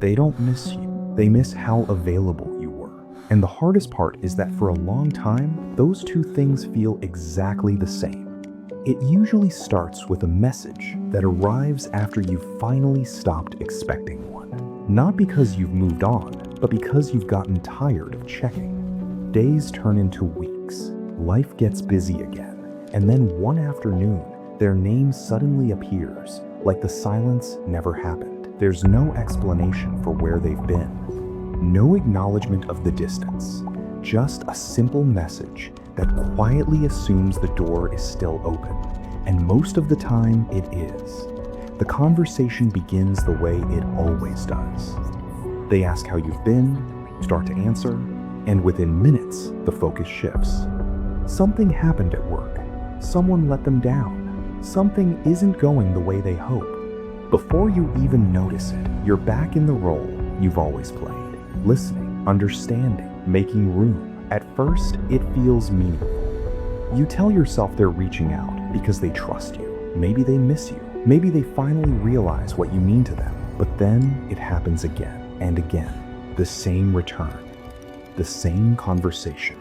They don't miss you. They miss how available you were. And the hardest part is that for a long time, those two things feel exactly the same. It usually starts with a message that arrives after you've finally stopped expecting one. Not because you've moved on, but because you've gotten tired of checking. Days turn into weeks. Life gets busy again. And then one afternoon, their name suddenly appears, like the silence never happened. There's no explanation for where they've been. No acknowledgement of the distance. Just a simple message that quietly assumes the door is still open. And most of the time, it is. The conversation begins the way it always does. They ask how you've been, start to answer, and within minutes, the focus shifts. Something happened at work. Someone let them down. Something isn't going the way they hope. Before you even notice it, you're back in the role you've always played. Listening, understanding, making room. At first, it feels meaningful. You tell yourself they're reaching out because they trust you. Maybe they miss you. Maybe they finally realize what you mean to them. But then it happens again and again. The same return. The same conversation.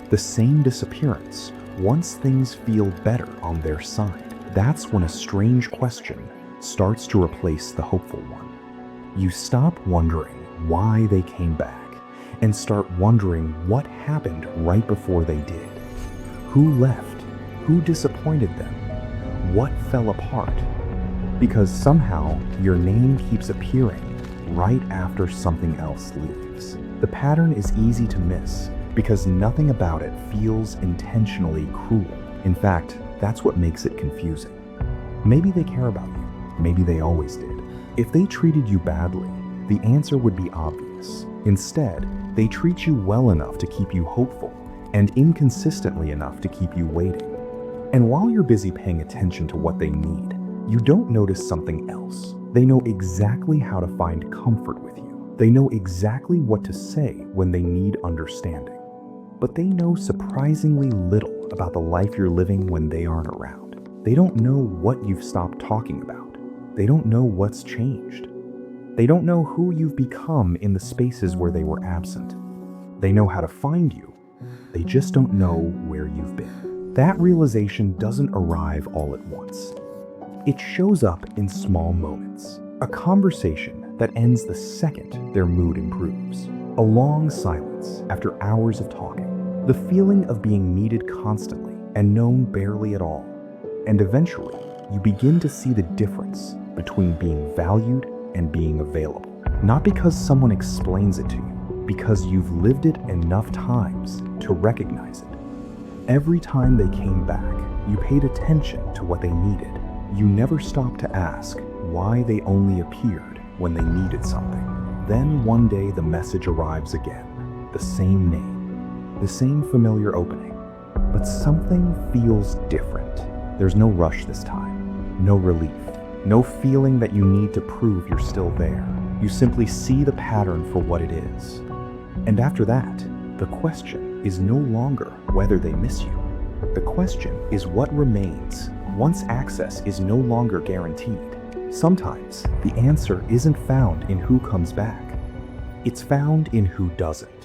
The same disappearance. Once things feel better on their side, that's when a strange question starts to replace the hopeful one. You stop wondering why they came back and start wondering what happened right before they did. Who left? Who disappointed them? What fell apart? Because somehow your name keeps appearing right after something else leaves. The pattern is easy to miss because nothing about it feels intentionally cruel. In fact, that's what makes it confusing. Maybe they care about you. Maybe they always did. If they treated you badly, the answer would be obvious. Instead, they treat you well enough to keep you hopeful and inconsistently enough to keep you waiting. And while you're busy paying attention to what they need, you don't notice something else. They know exactly how to find comfort with you. They know exactly what to say when they need understanding. But they know surprisingly little about the life you're living when they aren't around. They don't know what you've stopped talking about. They don't know what's changed. They don't know who you've become in the spaces where they were absent. They know how to find you. They just don't know where you've been. That realization doesn't arrive all at once. It shows up in small moments. A conversation that ends the second their mood improves. A long silence after hours of talking. The feeling of being needed constantly and known barely at all. And eventually, you begin to see the difference between being valued and being available. Not because someone explains it to you, because you've lived it enough times to recognize it. Every time they came back, you paid attention to what they needed. You never stopped to ask why they only appeared when they needed something. Then one day the message arrives again. The same name, the same familiar opening, but something feels different. There's no rush this time, no relief, no feeling that you need to prove you're still there. You simply see the pattern for what it is. And after that, the question is no longer whether they miss you. The question is what remains once access is no longer guaranteed. Sometimes the answer isn't found in who comes back. It's found in who doesn't.